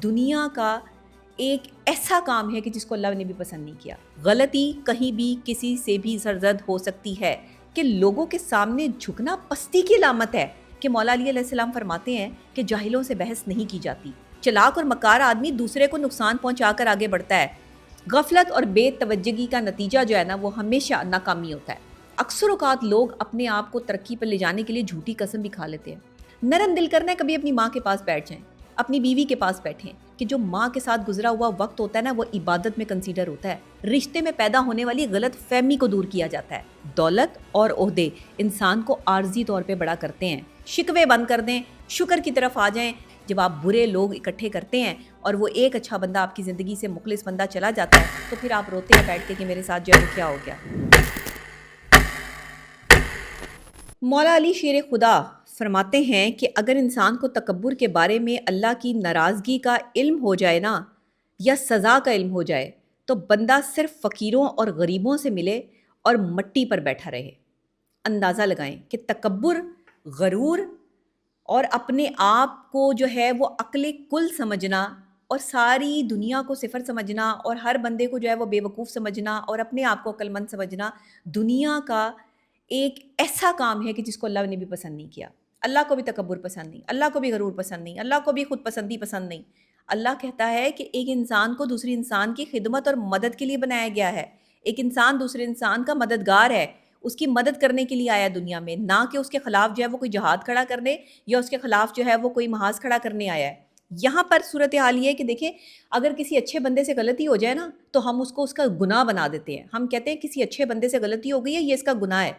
دنیا کا ایک ایسا کام ہے کہ جس کو اللہ نے بھی پسند نہیں کیا۔ غلطی کہیں بھی کسی سے بھی سرزد ہو سکتی ہے کہ لوگوں کے سامنے جھکنا پستی کی علامت ہے، کہ مولا علی علیہ السلام فرماتے ہیں کہ جاہلوں سے بحث نہیں کی جاتی۔ چلاک اور مکار آدمی دوسرے کو نقصان پہنچا کر آگے بڑھتا ہے۔ غفلت اور بے توجہی کا نتیجہ جو ہے نا وہ ہمیشہ ناکامی ہوتا ہے۔ اکثر اوقات لوگ اپنے آپ کو ترقی پر لے جانے کے لیے جھوٹی قسم بھی کھا لیتے ہیں۔ نرم دل کرنا ہے کبھی اپنی ماں کے پاس بیٹھ جائیں، اپنی بیوی کے پاس بیٹھیں، کہ جو ماں کے ساتھ گزرا ہوا وقت ہوتا ہے نا وہ عبادت میں کنسیڈر ہوتا ہے۔ رشتے میں پیدا ہونے والی غلط فہمی کو دور کیا جاتا ہے۔ دولت اور عہدے انسان کو عارضی طور پہ بڑا کرتے ہیں۔ شکوے بند کر دیں، شکر کی طرف آ جائیں۔ جب آپ برے لوگ اکٹھے کرتے ہیں اور وہ ایک اچھا بندہ آپ کی زندگی سے مخلص بندہ چلا جاتا ہے تو پھر آپ روتے ہیں بیٹھ کے کہ میرے ساتھ جو ہے وہ کیا ہو گیا۔ مولا علی شیر خدا فرماتے ہیں کہ اگر انسان کو تکبر کے بارے میں اللہ کی ناراضگی کا علم ہو جائے نا، یا سزا کا علم ہو جائے، تو بندہ صرف فقیروں اور غریبوں سے ملے اور مٹی پر بیٹھا رہے۔ اندازہ لگائیں کہ تکبر، غرور اور اپنے آپ کو جو ہے وہ عقل کل سمجھنا اور ساری دنیا کو صفر سمجھنا اور ہر بندے کو جو ہے وہ بے وقوف سمجھنا اور اپنے آپ کو عقل مند سمجھنا دنیا کا ایک ایسا کام ہے کہ جس کو اللہ نے بھی پسند نہیں کیا۔ اللہ کو بھی تکبر پسند نہیں، اللہ کو بھی غرور پسند نہیں، اللہ کو بھی خود پسندی پسند نہیں۔ اللہ کہتا ہے کہ ایک انسان کو دوسری انسان کی خدمت اور مدد کے لیے بنایا گیا ہے۔ ایک انسان دوسرے انسان کا مددگار ہے، اس کی مدد کرنے کے لیے آیا دنیا میں، نہ کہ اس کے خلاف جو ہے وہ کوئی جہاد کھڑا کرنے یا اس کے خلاف جو ہے وہ کوئی محاذ کھڑا کرنے آیا ہے۔ یہاں پر صورتحال یہ ہے کہ دیکھیں، اگر کسی اچھے بندے سے غلطی ہو جائے نا تو ہم اس کو اس کا گناہ بنا دیتے ہیں۔ ہم کہتے ہیں کسی اچھے بندے سے غلطی ہو گئی ہے، یہ اس کا گناہ ہے۔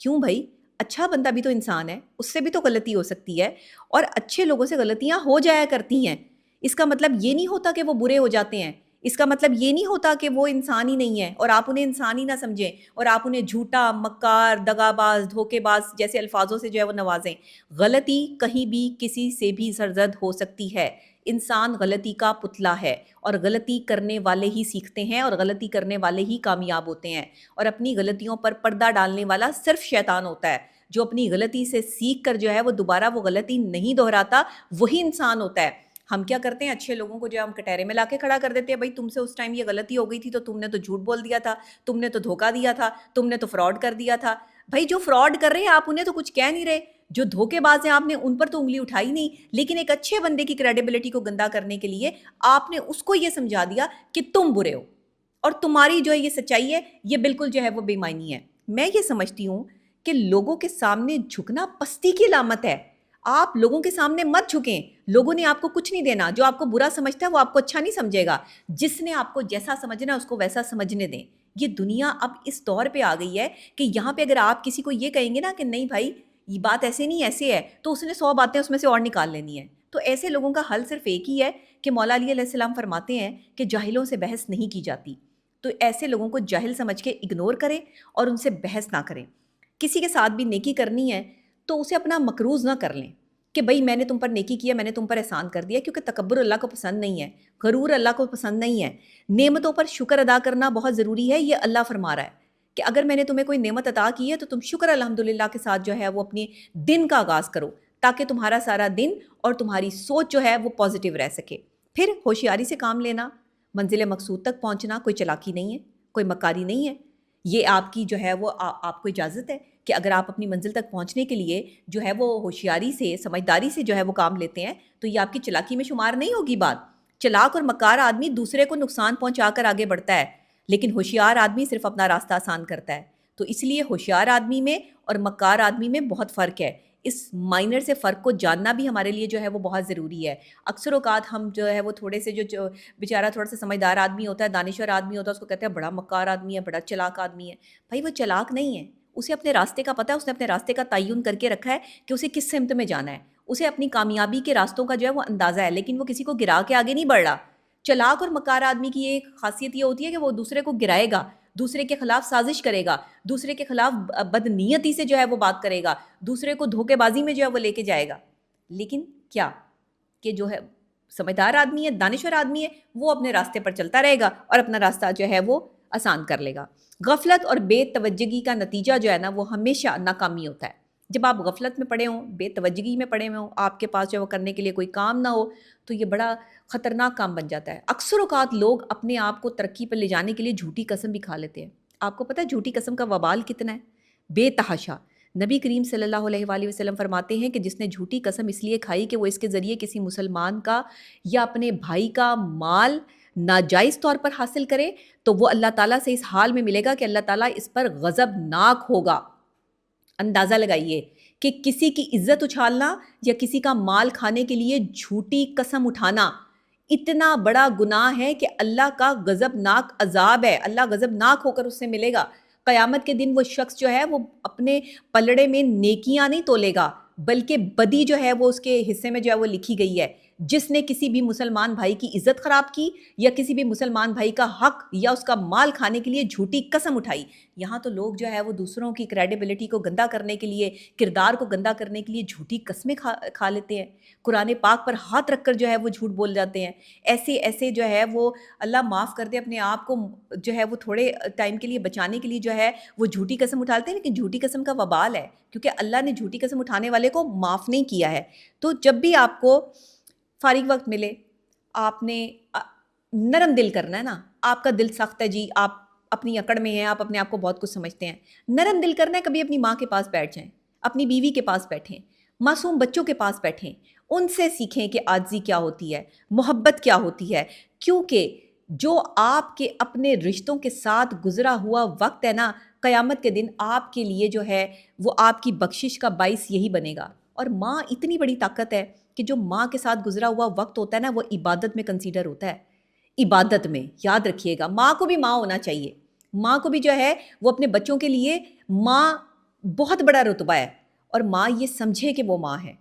کیوں بھائی؟ اچھا بندہ بھی تو انسان ہے، اس سے بھی تو غلطی ہو سکتی ہے، اور اچھے لوگوں سے غلطیاں ہو جایا کرتی ہیں۔ اس کا مطلب یہ نہیں ہوتا کہ وہ برے ہو جاتے ہیں، اس کا مطلب یہ نہیں ہوتا کہ وہ انسان ہی نہیں ہے اور آپ انہیں انسان ہی نہ سمجھیں اور آپ انہیں جھوٹا، مکار، دغاباز، دھوکے باز جیسے الفاظوں سے جو ہے وہ نوازیں۔ غلطی کہیں بھی کسی سے بھی سرزد ہو سکتی ہے۔ انسان غلطی کا پتلا ہے اور غلطی کرنے والے ہی سیکھتے ہیں اور غلطی کرنے والے ہی کامیاب ہوتے ہیں، اور اپنی غلطیوں پر پردہ ڈالنے والا صرف شیطان ہوتا ہے۔ جو اپنی غلطی سے سیکھ کر جو ہے وہ دوبارہ وہ غلطی نہیں دہراتا وہی انسان ہوتا ہے۔ ہم کیا کرتے ہیں، اچھے لوگوں کو جو ہم کٹہرے میں لا کے کھڑا کر دیتے ہیں، بھائی تم سے اس ٹائم یہ غلطی ہو گئی تھی تو تم نے تو جھوٹ بول دیا تھا، تم نے تو دھوکہ دیا تھا، تم نے تو فراڈ کر دیا تھا۔ بھائی جو فراڈ کر رہے ہیں آپ انہیں تو کچھ کہہ نہیں رہے، جو دھوکے باز ہیں آپ نے ان پر تو انگلی اٹھائی نہیں، لیکن ایک اچھے بندے کی کریڈیبلٹی کو گندا کرنے کے لیے آپ نے اس کو یہ سمجھا دیا کہ تم برے ہو اور تمہاری جو ہے یہ سچائی ہے یہ بالکل جو ہے وہ بے معنی ہے۔ میں یہ سمجھتی ہوں کہ لوگوں کے سامنے جھکنا پستی کی علامت ہے۔ آپ لوگوں کے سامنے مت جھکیں، لوگوں نے آپ کو کچھ نہیں دینا۔ جو آپ کو برا سمجھتا ہے وہ آپ کو اچھا نہیں سمجھے گا، جس نے آپ کو جیسا سمجھنا ہے اس کو ویسا سمجھنے دیں۔ یہ دنیا اب اس دور پہ آ گئی ہے کہ یہاں پہ اگر آپ کسی کو یہ کہیں گے نا کہ نہیں بھائی یہ بات ایسے نہیں ایسے ہے، تو اس نے 100 باتیں اس میں سے اور نکال لینی ہے۔ تو ایسے لوگوں کا حل صرف ایک ہی ہے کہ مولا علی علیہ السلام فرماتے ہیں کہ جاہلوں سے بحث نہیں کی جاتی۔ تو ایسے لوگوں کو جاہل سمجھ کے اگنور کریں اور ان سے بحث نہ کریں۔ کسی کے ساتھ بھی نیکی کرنی ہے تو اسے اپنا مکروز نہ کر لیں کہ بھئی میں نے تم پر نیکی کیا، میں نے تم پر احسان کر دیا، کیونکہ تکبر اللہ کو پسند نہیں ہے، غرور اللہ کو پسند نہیں ہے۔ نعمتوں پر شکر ادا کرنا بہت ضروری ہے، یہ اللہ فرما رہا ہے کہ اگر میں نے تمہیں کوئی نعمت عطا کی ہے تو تم شکر الحمدللہ کے ساتھ جو ہے وہ اپنے دن کا آغاز کرو، تاکہ تمہارا سارا دن اور تمہاری سوچ جو ہے وہ پازیٹیو رہ سکے۔ پھر ہوشیاری سے کام لینا، منزل مقصود تک پہنچنا کوئی چلاکی نہیں ہے، کوئی مکاری نہیں ہے، یہ آپ کی جو ہے وہ آپ کو اجازت ہے کہ اگر آپ اپنی منزل تک پہنچنے کے لیے جو ہے وہ ہوشیاری سے، سمجھداری سے جو ہے وہ کام لیتے ہیں تو یہ آپ کی چلاکی میں شمار نہیں ہوگی بات۔ چلاک اور مکار آدمی دوسرے کو نقصان پہنچا کر آگے بڑھتا ہے، لیکن ہوشیار آدمی صرف اپنا راستہ آسان کرتا ہے۔ تو اس لیے ہوشیار آدمی میں اور مکار آدمی میں بہت فرق ہے۔ اس مائنر سے فرق کو جاننا بھی ہمارے لیے جو ہے وہ بہت ضروری ہے۔ اکثر اوقات ہم جو ہے وہ تھوڑے سے جو بیچارہ تھوڑا سا سمجھدار آدمی ہوتا ہے، دانشور آدمی ہوتا ہے، اس کو کہتے ہیں بڑا مکار آدمی ہے، بڑا چلاک آدمی ہے۔ بھائی وہ چلاک نہیں ہے، اسے اپنے راستے کا پتہ ہے، اس نے اپنے راستے کا تعین کر کے رکھا ہے کہ اسے کس سمت میں جانا ہے، اسے اپنی کامیابی کے راستوں کا جو ہے وہ اندازہ ہے، لیکن وہ کسی کو گرا کے آگے نہیں بڑھ رہا۔ چلاک اور مکار آدمی کی ایک خاصیت یہ ہوتی ہے کہ وہ دوسرے کو گرائے گا، دوسرے کے خلاف سازش کرے گا، دوسرے کے خلاف بدنیتی سے جو ہے وہ بات کرے گا، دوسرے کو دھوکے بازی میں جو ہے وہ لے کے جائے گا۔ لیکن کیا کہ جو ہے سمجھدار آدمی ہے، دانشور آدمی ہے، وہ اپنے راستے پر چلتا رہے گا اور اپنا راستہ جو ہے وہ آسان کر لے گا۔ غفلت اور بے توجہی کا نتیجہ جو ہے نا وہ ہمیشہ ناکامی ہوتا ہے۔ جب آپ غفلت میں پڑے ہوں، بے توجہی میں پڑے ہوئے ہوں، آپ کے پاس جو ہے وہ کرنے کے لیے کوئی کام نہ ہو، تو یہ بڑا خطرناک کام بن جاتا ہے۔ اکثر اوقات لوگ اپنے آپ کو ترقی پر لے جانے کے لیے جھوٹی قسم بھی کھا لیتے ہیں۔ آپ کو پتہ ہے جھوٹی قسم کا وبال کتنا ہے؟ بے تحاشا۔ نبی کریم صلی اللہ علیہ وآلہ وسلم فرماتے ہیں کہ جس نے جھوٹی قسم اس لیے کھائی کہ وہ اس کے ذریعے کسی مسلمان کا یا اپنے بھائی کا مال ناجائز طور پر حاصل کرے، تو وہ اللہ تعالیٰ سے اس حال میں ملے گا کہ اللہ تعالیٰ اس پر غضبناک ہوگا۔ اندازہ لگائیے کہ کسی کی عزت اچھالنا یا کسی کا مال کھانے کے لیے جھوٹی قسم اٹھانا اتنا بڑا گناہ ہے کہ اللہ کا غضبناک عذاب ہے، اللہ غضبناک ہو کر اس سے ملے گا۔ قیامت کے دن وہ شخص جو ہے وہ اپنے پلڑے میں نیکیاں نہیں تولے گا، بلکہ بدی جو ہے وہ اس کے حصے میں جو ہے وہ لکھی گئی ہے۔ جس نے کسی بھی مسلمان بھائی کی عزت خراب کی یا کسی بھی مسلمان بھائی کا حق یا اس کا مال کھانے کے لیے جھوٹی قسم اٹھائی۔ یہاں تو لوگ جو ہے وہ دوسروں کی کریڈیبلٹی کو گندا کرنے کے لیے، کردار کو گندا کرنے کے لیے جھوٹی قسمیں کھا لیتے ہیں، قرآن پاک پر ہاتھ رکھ کر جو ہے وہ جھوٹ بول جاتے ہیں۔ ایسے جو ہے وہ اللہ معاف کر دے اپنے آپ کو جو ہے وہ تھوڑے ٹائم کے لیے بچانے کے لیے جو ہے وہ جھوٹی قسم اٹھاتے ہیں، لیکن جھوٹی قسم کا وبال ہے، کیونکہ اللہ نے جھوٹی قسم اٹھانے والے کو معاف نہیں کیا ہے۔ تو جب بھی آپ کو فارغ وقت ملے، آپ نے نرم دل کرنا ہے نا۔ آپ کا دل سخت ہے جی، آپ اپنی اکڑ میں ہیں، آپ اپنے آپ کو بہت کچھ سمجھتے ہیں، نرم دل کرنا ہے، کبھی اپنی ماں کے پاس بیٹھ جائیں، اپنی بیوی کے پاس بیٹھیں، معصوم بچوں کے پاس بیٹھیں، ان سے سیکھیں کہ عاجزی کیا ہوتی ہے، محبت کیا ہوتی ہے، کیونکہ جو آپ کے اپنے رشتوں کے ساتھ گزرا ہوا وقت ہے نا، قیامت کے دن آپ کے لیے جو ہے وہ آپ کی بخشش کا باعث یہی بنے گا۔ اور ماں اتنی بڑی طاقت ہے کہ جو ماں کے ساتھ گزرا ہوا وقت ہوتا ہے نا، وہ عبادت میں کنسیڈر ہوتا ہے۔ عبادت میں یاد رکھیے گا، ماں کو بھی ماں ہونا چاہیے، ماں کو بھی جو ہے وہ اپنے بچوں کے لیے ماں بہت بڑا رتبہ ہے، اور ماں یہ سمجھے کہ وہ ماں ہے۔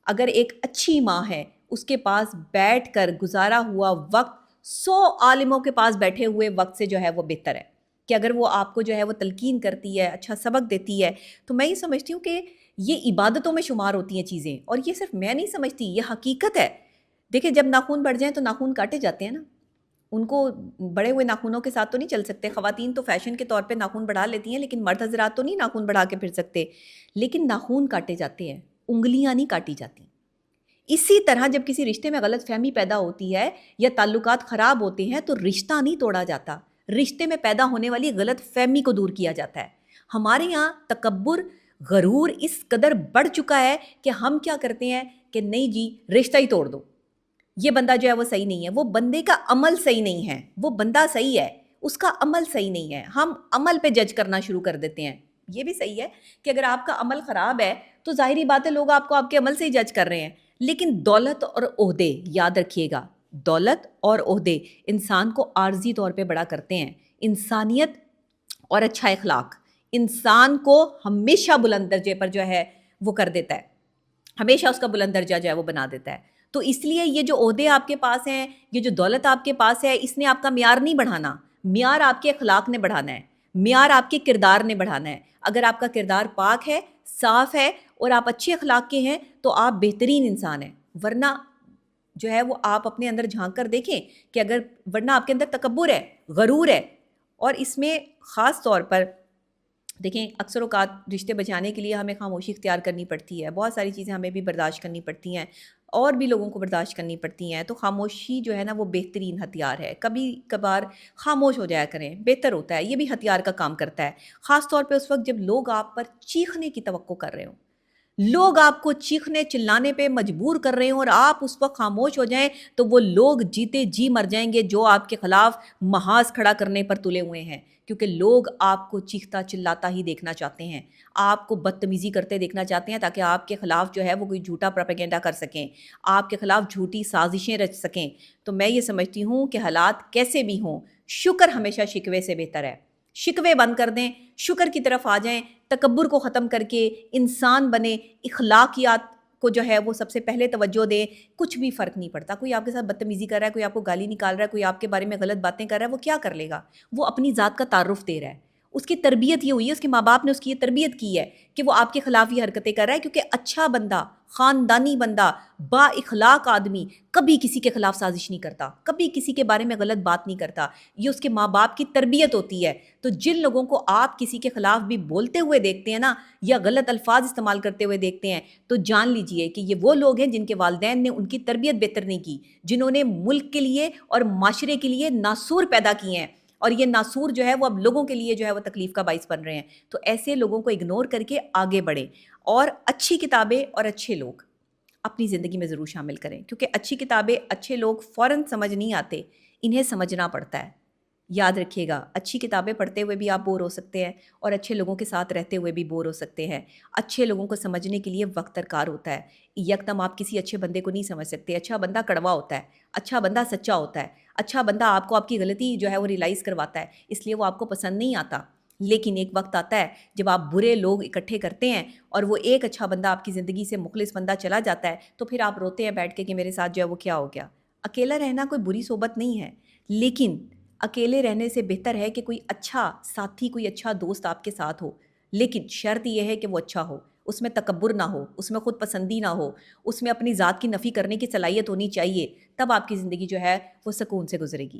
اگر ایک اچھی ماں ہے، اس کے پاس بیٹھ کر گزارا ہوا وقت 100 عالموں کے پاس بیٹھے ہوئے وقت سے جو ہے وہ بہتر ہے، کہ اگر وہ آپ کو جو ہے وہ تلقین کرتی ہے، اچھا سبق دیتی ہے، تو میں یہ سمجھتی ہوں کہ یہ عبادتوں میں شمار ہوتی ہیں چیزیں، اور یہ صرف میں نہیں سمجھتی، یہ حقیقت ہے۔ دیکھیں جب ناخن بڑھ جائیں تو ناخن کاٹے جاتے ہیں نا، ان کو بڑے ہوئے ناخنوں کے ساتھ تو نہیں چل سکتے۔ خواتین تو فیشن کے طور پہ ناخن بڑھا لیتی ہیں، لیکن مرد حضرات تو نہیں ناخن بڑھا کے پھر سکتے، لیکن ناخن کاٹے جاتے ہیں، انگلیاں نہیں کاٹی جاتی۔ اسی طرح جب کسی رشتے میں غلط فہمی پیدا ہوتی ہے یا تعلقات خراب ہوتے ہیں تو رشتہ نہیں توڑا جاتا، رشتے میں پیدا ہونے والی غلط فہمی کو دور کیا جاتا ہے۔ ہمارے یہاں تکبر، غرور اس قدر بڑھ چکا ہے کہ ہم کیا کرتے ہیں کہ نہیں جی رشتہ ہی توڑ دو، یہ بندہ جو ہے وہ صحیح نہیں ہے، وہ بندے کا عمل صحیح نہیں ہے، وہ بندہ صحیح ہے، اس کا عمل صحیح نہیں ہے، ہم عمل پہ جج کرنا شروع کر دیتے ہیں۔ یہ بھی صحیح ہے کہ اگر آپ کا عمل خراب ہے تو ظاہری بات ہے لوگ آپ کو آپ کے عمل سے ہی جج کر رہے ہیں، لیکن دولت اور عہدے یاد رکھیے گا، دولت اور عہدے انسان کو عارضی طور پہ بڑا کرتے ہیں، انسانیت اور اچھا اخلاق انسان کو ہمیشہ بلند درجے پر جو ہے وہ کر دیتا ہے، ہمیشہ اس کا بلند درجہ جو ہے وہ بنا دیتا ہے۔ تو اس لیے یہ جو عہدے آپ کے پاس ہیں، یہ جو دولت آپ کے پاس ہے، اس نے آپ کا معیار نہیں بڑھانا، معیار آپ کے اخلاق نے بڑھانا ہے، معیار آپ کے کردار نے بڑھانا ہے۔ اگر آپ کا کردار پاک ہے، صاف ہے اور آپ اچھے اخلاق کے ہیں تو آپ بہترین انسان ہیں، ورنہ جو ہے وہ آپ اپنے اندر جھانک کر دیکھیں کہ اگر ورنہ آپ کے اندر تکبر ہے، غرور ہے، اور اس میں خاص طور پر دیکھیں اکثر اوقات رشتے بچانے کے لیے ہمیں خاموشی اختیار کرنی پڑتی ہے، بہت ساری چیزیں ہمیں بھی برداشت کرنی پڑتی ہیں اور بھی لوگوں کو برداشت کرنی پڑتی ہیں، تو خاموشی جو ہے نا وہ بہترین ہتھیار ہے۔ کبھی کبھار خاموش ہو جایا کریں، بہتر ہوتا ہے، یہ بھی ہتھیار کا کام کرتا ہے، خاص طور پہ اس وقت جب لوگ آپ پر چیخنے کی توقع کر رہے ہوں، لوگ آپ کو چیخنے چلانے پہ مجبور کر رہے ہوں اور آپ اس وقت خاموش ہو جائیں تو وہ لوگ جیتے جی مر جائیں گے جو آپ کے خلاف محاذ کھڑا کرنے پر تلے ہوئے ہیں، کیونکہ لوگ آپ کو چیختا چلاتا ہی دیکھنا چاہتے ہیں، آپ کو بدتمیزی کرتے دیکھنا چاہتے ہیں تاکہ آپ کے خلاف جو ہے وہ کوئی جھوٹا پروپیگنڈا کر سکیں، آپ کے خلاف جھوٹی سازشیں رچ سکیں۔ تو میں یہ سمجھتی ہوں کہ حالات کیسے بھی ہوں، شکر ہمیشہ شکوے سے بہتر ہے، شکوے بند کر دیں، شکر کی طرف آ جائیں، تکبر کو ختم کر کے انسان بنے، اخلاقیات کو جو ہے وہ سب سے پہلے توجہ دیں۔ کچھ بھی فرق نہیں پڑتا، کوئی آپ کے ساتھ بدتمیزی کر رہا ہے، کوئی آپ کو گالی نکال رہا ہے، کوئی آپ کے بارے میں غلط باتیں کر رہا ہے، وہ کیا کر لے گا؟ وہ اپنی ذات کا تعارف دے رہا ہے، اس کی تربیت یہ ہوئی ہے، اس کے ماں باپ نے اس کی یہ تربیت کی ہے کہ وہ آپ کے خلاف یہ حرکتیں کر رہا ہے، کیونکہ اچھا بندہ، خاندانی بندہ، با اخلاق آدمی کبھی کسی کے خلاف سازش نہیں کرتا، کبھی کسی کے بارے میں غلط بات نہیں کرتا، یہ اس کے ماں باپ کی تربیت ہوتی ہے۔ تو جن لوگوں کو آپ کسی کے خلاف بھی بولتے ہوئے دیکھتے ہیں نا، یا غلط الفاظ استعمال کرتے ہوئے دیکھتے ہیں، تو جان لیجئے کہ یہ وہ لوگ ہیں جن کے والدین نے ان کی تربیت بہتر نہیں کی، جنہوں نے ملک کے لیے اور معاشرے کے لیے ناسور پیدا کیے ہیں، اور یہ ناسور جو ہے وہ اب لوگوں کے لیے جو ہے وہ تکلیف کا باعث بن رہے ہیں۔ تو ایسے لوگوں کو اگنور کر کے آگے بڑھیں، اور اچھی کتابیں اور اچھے لوگ اپنی زندگی میں ضرور شامل کریں، کیونکہ اچھی کتابیں، اچھے لوگ فوراً سمجھ نہیں آتے، انہیں سمجھنا پڑتا ہے۔ یاد رکھیے گا، اچھی کتابیں پڑھتے ہوئے بھی آپ بور ہو سکتے ہیں، اور اچھے لوگوں کے ساتھ رہتے ہوئے بھی بور ہو سکتے ہیں۔ اچھے لوگوں کو سمجھنے کے لیے وقت درکار ہوتا ہے، یکدم آپ کسی اچھے بندے کو نہیں سمجھ سکتے۔ اچھا بندہ کڑوا ہوتا ہے، اچھا بندہ سچا ہوتا ہے، اچھا بندہ آپ کو آپ کی غلطی جو ہے وہ ریلائز کرواتا ہے، اس لیے وہ آپ کو پسند نہیں آتا۔ لیکن ایک وقت آتا ہے جب آپ برے لوگ اکٹھے کرتے ہیں اور وہ ایک اچھا بندہ آپ کی زندگی سے مخلص بندہ چلا جاتا ہے، تو پھر آپ روتے ہیں بیٹھ کے کہ میرے ساتھ جو ہے وہ کیا ہو گیا۔ اکیلا رہنا کوئی بری صحبت نہیں ہے، لیکن اکیلے رہنے سے بہتر ہے کہ کوئی اچھا ساتھی، کوئی اچھا دوست آپ کے ساتھ ہو، لیکن شرط یہ ہے کہ وہ اچھا ہو، اس میں تکبر نہ ہو، اس میں خود پسندی نہ ہو، اس میں اپنی ذات کی نفی کرنے کی صلاحیت ہونی چاہیے، تب آپ کی زندگی جو ہے وہ سکون سے گزرے گی۔